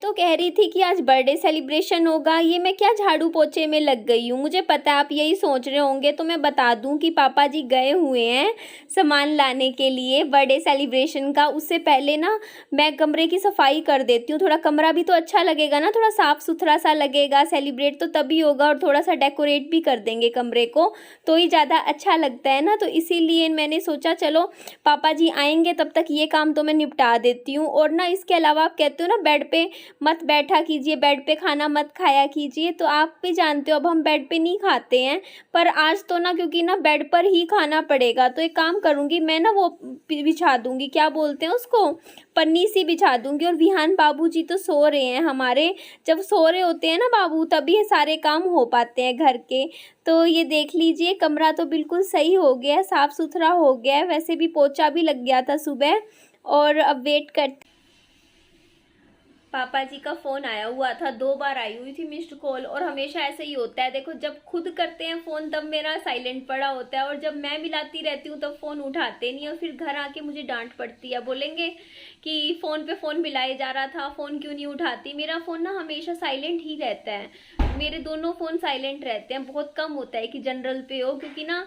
तो कह रही थी कि आज बर्थडे सेलिब्रेशन होगा, ये मैं क्या झाड़ू पोछे में लग गई हूँ। मुझे पता है आप यही सोच रहे होंगे, तो मैं बता दूँ कि पापा जी गए हुए हैं सामान लाने के लिए बर्थडे सेलिब्रेशन का। उससे पहले ना मैं कमरे की सफाई कर देती हूँ, थोड़ा कमरा भी तो अच्छा लगेगा ना, थोड़ा साफ़ सुथरा सा लगेगा। सेलिब्रेट तो तभी होगा, और थोड़ा सा डेकोरेट भी कर देंगे कमरे को तो ही ज़्यादा अच्छा लगता है ना। तो इसीलिए मैंने सोचा चलो पापा जी आएंगे तब तक ये काम तो मैं निपटा देती हूँ। और ना इसके अलावा आप कहते हो ना बेड पे मत बैठा कीजिए, बेड पे खाना मत खाया कीजिए, तो आप भी जानते हो अब हम बेड पे नहीं खाते हैं। पर आज तो ना क्योंकि ना बेड पर ही खाना पड़ेगा, तो एक काम करूँगी मैं ना वो बिछा दूँगी, क्या बोलते हैं उसको, पन्नी सी बिछा दूँगी। और विहान बाबू जी तो सो रहे हैं हमारे, जब सो रहे होते हैं ना बाबू तभी ये सारे काम हो पाते हैं घर के। तो ये देख लीजिए कमरा तो बिल्कुल सही हो गया है, साफ़ सुथरा हो गया है। वैसे भी पोछा भी लग गया था सुबह। और अब वेट करते, पापा जी का फ़ोन आया हुआ था, 2 बार आई हुई थी मिस्ड कॉल। और हमेशा ऐसे ही होता है, देखो जब खुद करते हैं फ़ोन तब मेरा साइलेंट पड़ा होता है, और जब मैं मिलाती रहती हूँ तब फ़ोन उठाते नहीं। और फिर घर आके मुझे डांट पड़ती है, बोलेंगे कि फ़ोन पे फ़ोन मिलाए जा रहा था, फ़ोन क्यों नहीं उठाती। मेरा फ़ोन ना हमेशा साइलेंट ही रहता है, मेरे दोनों फ़ोन साइलेंट रहते हैं। बहुत कम होता है कि जनरल पे हो, क्योंकि ना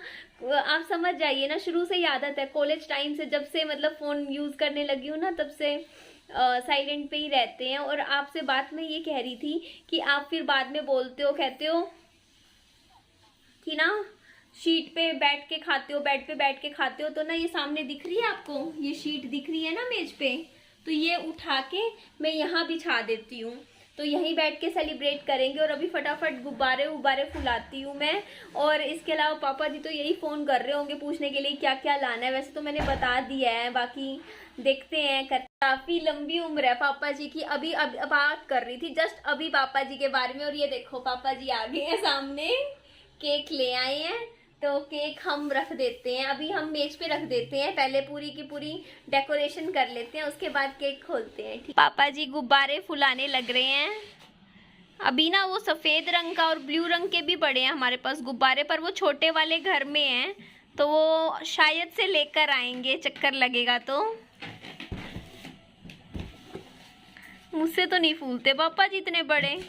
आप समझ जाइए ना, शुरू से ही आदत है, कॉलेज टाइम से जब से मतलब फ़ोन यूज़ करने लगी हूँ ना तब से साइलेंट पे ही रहते हैं। और आपसे बात मैं ये कह रही थी कि आप फिर बाद में बोलते हो, कहते हो कि ना शीट पे बैठ के खाते हो, बेड पे बैठ के खाते हो। तो ना ये सामने दिख रही है आपको, ये शीट दिख रही है ना मेज पे, तो ये उठा के मैं यहाँ बिछा देती हूँ, तो यहीं बैठ के सेलिब्रेट करेंगे। और अभी फटाफट गुब्बारे उब्बारे फुलाती हूँ मैं। और इसके अलावा पापा जी तो यही फ़ोन कर रहे होंगे पूछने के लिए क्या क्या लाना है। वैसे तो मैंने बता दिया है, बाकी देखते हैं काफ़ी लंबी उम्र है पापा जी की। अभी बात कर रही थी जस्ट अभी पापा जी के बारे में। और ये देखो पापा जी आ गए हैं सामने, केक ले आए हैं। तो केक हम रख देते हैं, अभी हम मेज पे रख देते हैं, पहले पूरी की पूरी डेकोरेशन कर लेते हैं, उसके बाद केक खोलते हैं। ठीक, पापा जी गुब्बारे फुलाने लग रहे हैं। अभी ना वो सफ़ेद रंग का और ब्लू रंग के भी पड़े हैं हमारे पास गुब्बारे, पर वो छोटे वाले घर में हैं, तो वो शायद से लेकर आएंगे, चक्कर लगेगा तो। मुझसे तो नहीं फूलते पापा जी इतने बड़े।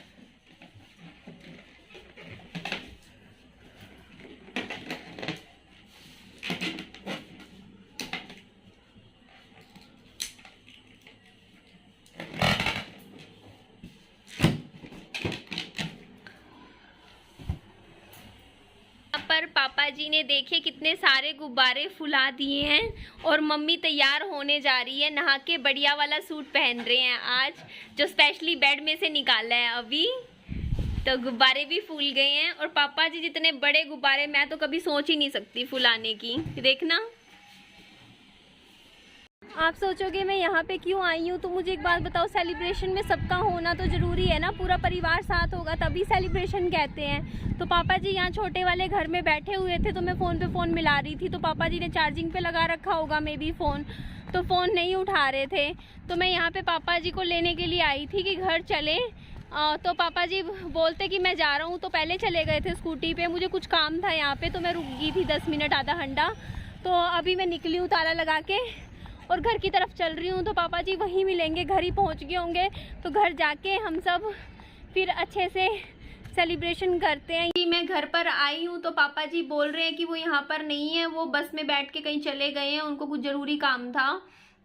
पर पापा जी ने देखे कितने सारे गुब्बारे फुला दिए हैं। और मम्मी तैयार होने जा रही है, नहा के बढ़िया वाला सूट पहन रहे हैं आज, जो स्पेशली बेड में से निकाला है अभी। तो गुब्बारे भी फूल गए हैं, और पापा जी जितने बड़े गुब्बारे मैं तो कभी सोच ही नहीं सकती फुलाने की। देखना, आप सोचोगे मैं यहाँ पे क्यों आई हूँ, तो मुझे एक बात बताओ, सेलिब्रेशन में सबका होना तो ज़रूरी है ना, पूरा परिवार साथ होगा तभी सेलिब्रेशन कहते हैं। तो पापा जी यहाँ छोटे वाले घर में बैठे हुए थे, तो मैं फ़ोन पे फ़ोन मिला रही थी, तो पापा जी ने चार्जिंग पे लगा रखा होगा मे बी फ़ोन, तो फ़ोन नहीं उठा रहे थे। तो मैं यहाँ पर पापा जी को लेने के लिए आई थी कि घर चले। तो पापा जी बोलते कि मैं जा रहा हूँ, तो पहले चले गए थे स्कूटी पे, मुझे कुछ काम था यहाँ पे, तो मैं रुक गई थी 10 मिनट आधा घंटा। तो अभी मैं निकली हूँ ताला लगा के और घर की तरफ चल रही हूँ। तो पापा जी वहीं मिलेंगे, घर ही पहुँच गए होंगे, तो घर जाके हम सब फिर अच्छे से सेलिब्रेशन करते हैं। कि मैं घर पर आई हूँ तो पापा जी बोल रहे हैं कि वो यहाँ पर नहीं है, वो बस में बैठ के कहीं चले गए हैं, उनको कुछ ज़रूरी काम था।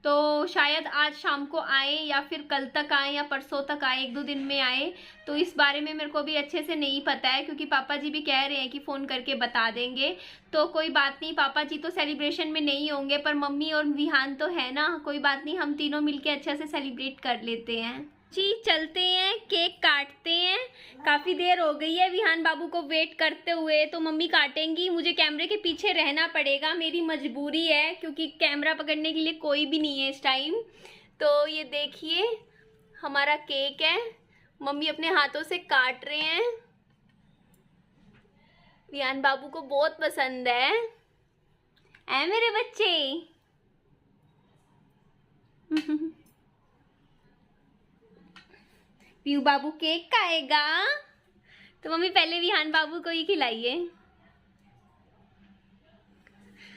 तो शायद आज शाम को आए या फिर कल तक आए या परसों तक आए, 1-2 दिन में आए। तो इस बारे में मेरे को भी अच्छे से नहीं पता है, क्योंकि पापा जी भी कह रहे हैं कि फ़ोन करके बता देंगे। तो कोई बात नहीं, पापा जी तो सेलिब्रेशन में नहीं होंगे, पर मम्मी और विहान तो है ना, कोई बात नहीं, हम तीनों मिलके अच्छे से सेलिब्रेट कर लेते हैं। जी चलते हैं, केक काटते हैं। काफ़ी देर हो गई है विहान बाबू को वेट करते हुए, तो मम्मी काटेंगी, मुझे कैमरे के पीछे रहना पड़ेगा, मेरी मजबूरी है, क्योंकि कैमरा पकड़ने के लिए कोई भी नहीं है इस टाइम। तो ये देखिए हमारा केक है, मम्मी अपने हाथों से काट रहे हैं, विहान बाबू को बहुत पसंद है मेरे बच्चे। पीयू बाबू केक खाएगा, तो मम्मी पहले विहान बाबू को ही खिलाइए।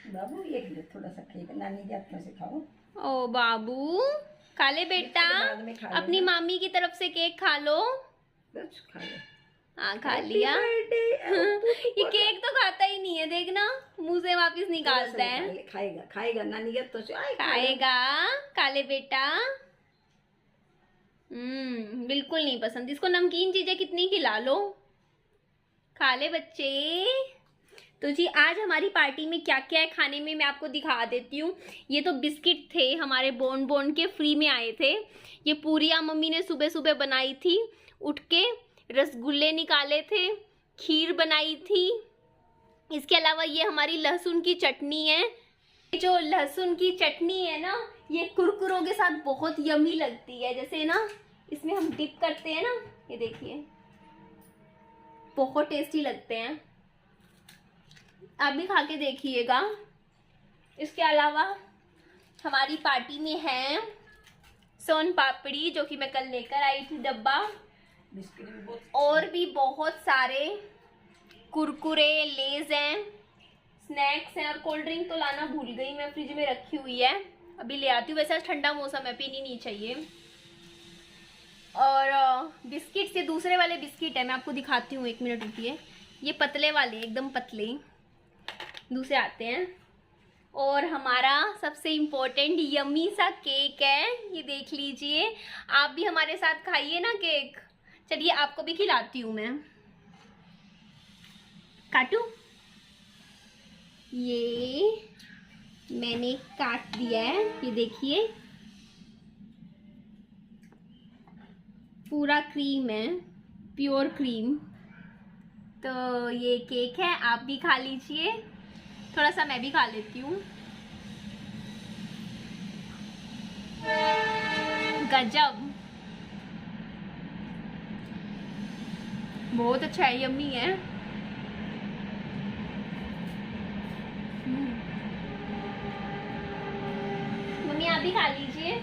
बाबू ये थोड़ा सा केक नानी के हाथों से खाओ। ओ बाबू, खा ले बेटा, अपनी मामी की तरफ से केक खा लो। खा ले। हाँ खा लिया। ये केक तो खाता ही नहीं है, देखना मुंह से वापस निकालता है। खाएगा खाएगा, नानी का तो खाएगा। खा ले बेटा। बिल्कुल नहीं पसंद इसको, नमकीन चीजें कितनी खिला लो। खा ले बच्चे। तो जी आज हमारी पार्टी में क्या क्या है खाने में मैं आपको दिखा देती हूँ। ये तो बिस्किट थे हमारे बोन के, फ्री में आए थे। ये पूरियाँ मम्मी ने सुबह सुबह बनाई थी उठ के, रसगुल्ले निकाले थे, खीर बनाई थी। इसके अलावा ये हमारी लहसुन की चटनी है। जो लहसुन की चटनी है ना, ये कुरकुरों के साथ बहुत यमी लगती है। जैसे ना इसमें हम डिप करते हैं ना, ये देखिए बहुत टेस्टी लगते हैं, आप भी खा के देखिएगा। इसके अलावा हमारी पार्टी में है सोन पापड़ी, जो कि मैं कल लेकर आई थी डब्बा, और भी बहुत सारे कुरकुरे, लेज हैं, स्नैक्स हैं, और कोल्ड ड्रिंक तो लाना भूल गई मैं, फ्रिज में रखी हुई है, अभी ले आती हूँ। वैसे ठंडा मौसम है, पीनी नहीं चाहिए। और बिस्किट से दूसरे वाले बिस्किट है, मैं आपको दिखाती हूँ, 1 मिनट रुकिए। ये पतले वाले, एकदम पतले दूसरे आते हैं। और हमारा सबसे इम्पोर्टेंट यम्मी सा केक है, ये देख लीजिए। आप भी हमारे साथ खाइए ना केक। चलिए आपको भी खिलाती हूँ मैं। काटू, ये मैंने काट दिया है, ये देखिए पूरा क्रीम है, प्योर क्रीम। तो ये केक है, आप भी खा लीजिए। थोड़ा सा मैं भी खा लेती हूँ। गजब, बहुत अच्छा है, यम्मी है। मम्मी आप भी खा लीजिए।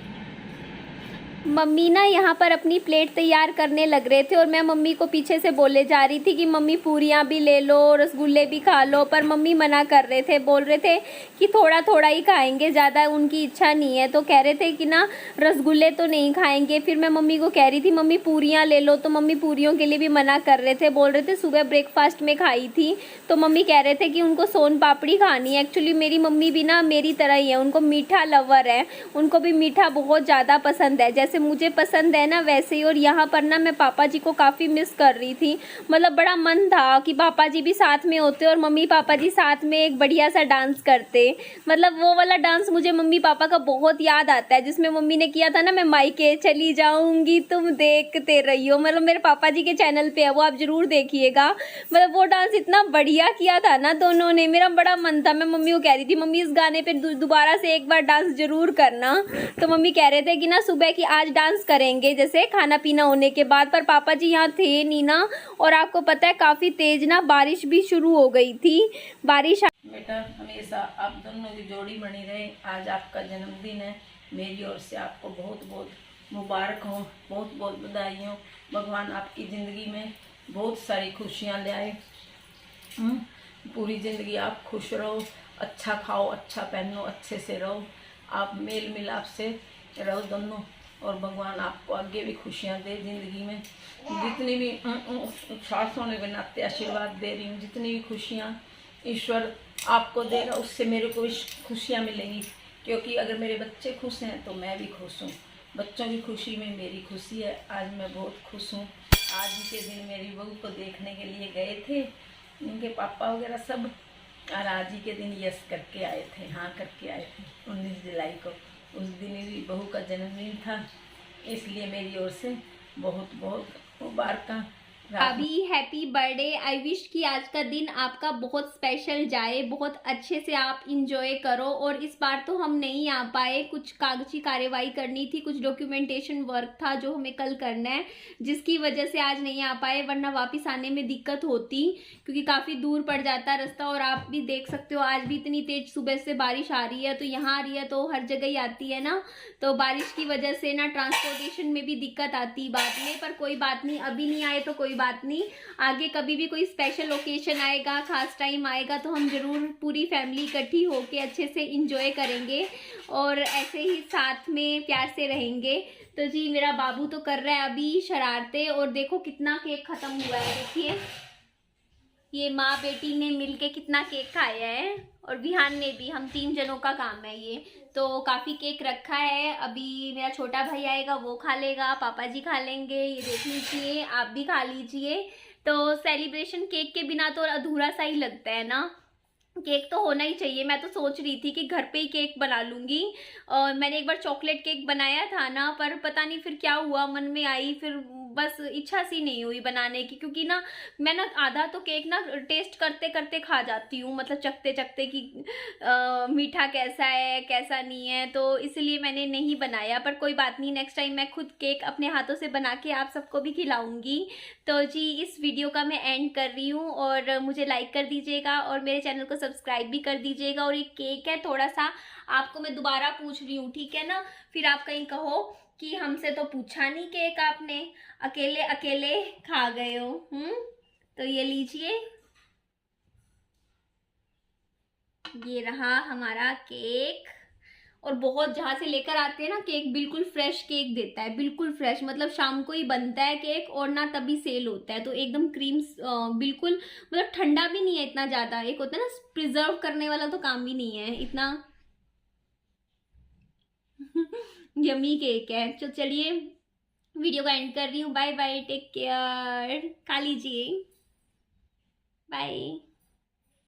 मम्मी ना यहाँ पर अपनी प्लेट तैयार करने लग रहे थे और मैं मम्मी को पीछे से बोले जा रही थी कि मम्मी पूरियाँ भी ले लो, रसगुल्ले भी खा लो, पर मम्मी मना कर रहे थे, बोल रहे थे कि थोड़ा थोड़ा ही खाएंगे, ज़्यादा उनकी इच्छा नहीं है। तो कह रहे थे कि ना रसगुल्ले तो नहीं खाएंगे। फिर मैं मम्मी को कह रही थी मम्मी पूरियाँ ले लो, तो मम्मी पूरियों के लिए भी मना कर रहे थे, बोल रहे थे सुबह ब्रेकफास्ट में खाई थी। तो मम्मी कह रहे थे कि उनको सोन पापड़ी खानी है। एक्चुअली मेरी मम्मी भी ना मेरी तरह ही है, उनको मीठा लवर है, उनको भी मीठा बहुत ज़्यादा पसंद है, जैसे मुझे पसंद है ना वैसे ही। और यहाँ पर ना मैं पापा जी को काफ़ी मिस कर रही थी, मतलब बड़ा मन था कि पापा जी भी साथ में होते और मम्मी पापा जी साथ में एक बढ़िया सा डांस करते। मतलब वो वाला डांस मुझे मम्मी पापा का बहुत याद आता है, जिसमें मम्मी ने किया था ना, मैं मायके चली जाऊंगी तुम देखते रहियो, मतलब मेरे पापा जी के चैनल पे है वो, आप जरूर देखिएगा। मतलब वो डांस इतना बढ़िया किया था ना दोनों ने, मेरा बड़ा मन था। मैं मम्मी को कह रही थी मम्मी इस गाने पे दोबारा से एक बार डांस जरूर करना। तो मम्मी कह रहे थे कि ना सुबह की आज डांस करेंगे, जैसे खाना पीना होने के बाद। पर पापा जी यहाँ थे नहीं ना, और आपको पता है काफ़ी तेज ना बारिश भी शुरू हो गई थी। बारिश बेटा हमेशा आप दोनों की जोड़ी बनी रहे। आज आपका जन्मदिन है, मेरी ओर से आपको बहुत बहुत मुबारक हो, बहुत बहुत बधाई हो। भगवान आपकी ज़िंदगी में बहुत सारी खुशियाँ ले आए। पूरी ज़िंदगी आप खुश रहो, अच्छा खाओ, अच्छा पहनो, अच्छे से रहो, आप मेल मिलाप से रहो दोनों। और भगवान आपको आगे भी खुशियाँ दे ज़िंदगी में। जितनी भी सास होने के नाते आशीर्वाद दे रही हूँ, जितनी भी खुशियाँ ईश्वर आपको दे रहा उससे मेरे को भी खुशियाँ मिलेंगी, क्योंकि अगर मेरे बच्चे खुश हैं तो मैं भी खुश हूँ। बच्चों की खुशी में मेरी खुशी है। आज मैं बहुत खुश हूँ। आज ही के दिन मेरी बहू को देखने के लिए गए थे उनके पापा वगैरह सब, और आज ही के दिन यस करके आए थे, हाँ करके आए थे 19 जुलाई को। उस दिन मेरी बहू का जन्मदिन था, इसलिए मेरी ओर से बहुत बहुत मुबारक। अभी हैप्पी बर्थडे। आई विश कि आज का दिन आपका बहुत स्पेशल जाए, बहुत अच्छे से आप इंजॉय करो। और इस बार तो हम नहीं आ पाए, कुछ कागजी कार्यवाही करनी थी, कुछ डॉक्यूमेंटेशन वर्क था जो हमें कल करना है, जिसकी वजह से आज नहीं आ पाए, वरना वापस आने में दिक्कत होती, क्योंकि काफ़ी दूर पड़ जाता रास्ता। और आप भी देख सकते हो आज भी इतनी तेज सुबह से बारिश आ रही है, तो यहाँ आ रही है तो हर जगह ही आती है ना, तो बारिश की वजह से ना ट्रांसपोर्टेशन में भी दिक्कत आती बाद में। पर कोई बात नहीं, अभी नहीं आए तो कोई कोई बात नहीं, आगे कभी भी कोई स्पेशल ओकेशन आएगा, खास टाइम आएगा तो हम ज़रूर पूरी फैमिली इकट्ठी होके अच्छे से इंजॉय करेंगे और ऐसे ही साथ में प्यार से रहेंगे। तो जी मेरा बाबू तो कर रहा है अभी शरारतें, और देखो कितना केक ख़त्म हुआ है। देखिए ये माँ बेटी ने मिलके कितना केक खाया है, और विहान ने भी, हम 3 जनों का काम है ये। तो काफ़ी केक रखा है, अभी मेरा छोटा भाई आएगा वो खा लेगा, पापा जी खा लेंगे, ये देख लीजिए, आप भी खा लीजिए। तो सेलिब्रेशन केक के बिना तो अधूरा सा ही लगता है ना, केक तो होना ही चाहिए। मैं तो सोच रही थी कि घर पे ही केक बना लूँगी, और मैंने एक बार चॉकलेट केक बनाया था ना, पर पता नहीं फिर क्या हुआ, मन में आई, फिर बस इच्छा सी नहीं हुई बनाने की, क्योंकि ना मैं ना आधा तो केक ना टेस्ट करते करते खा जाती हूँ, मतलब चखते चखते कि मीठा कैसा है कैसा नहीं है, तो इसलिए मैंने नहीं बनाया। पर कोई बात नहीं, नेक्स्ट टाइम मैं खुद केक अपने हाथों से बना के आप सबको भी खिलाऊंगी। तो जी इस वीडियो का मैं एंड कर रही हूँ, और मुझे लाइक कर दीजिएगा और मेरे चैनल को सब्सक्राइब भी कर दीजिएगा। और ये केक है, थोड़ा सा आपको मैं दोबारा पूछ रही हूँ, ठीक है ना, फिर आप कहीं कहो कि हमसे तो पूछा नहीं केक आपने, अकेले अकेले खा गए हो। तो ये लीजिए, ये रहा हमारा केक। और बहुत जहाँ से लेकर आते हैं ना केक, बिल्कुल फ्रेश केक देता है, बिल्कुल फ्रेश, मतलब शाम को ही बनता है केक और ना तभी सेल होता है, तो एकदम क्रीम बिल्कुल, मतलब ठंडा भी नहीं है इतना ज़्यादा, एक होता है ना प्रिजर्व करने वाला, तो काम भी नहीं है इतना। यमी केक है। तो चलिए वीडियो का एंड कर रही हूँ, बाय बाय, टेक केयर, खा लीजिए, बाय।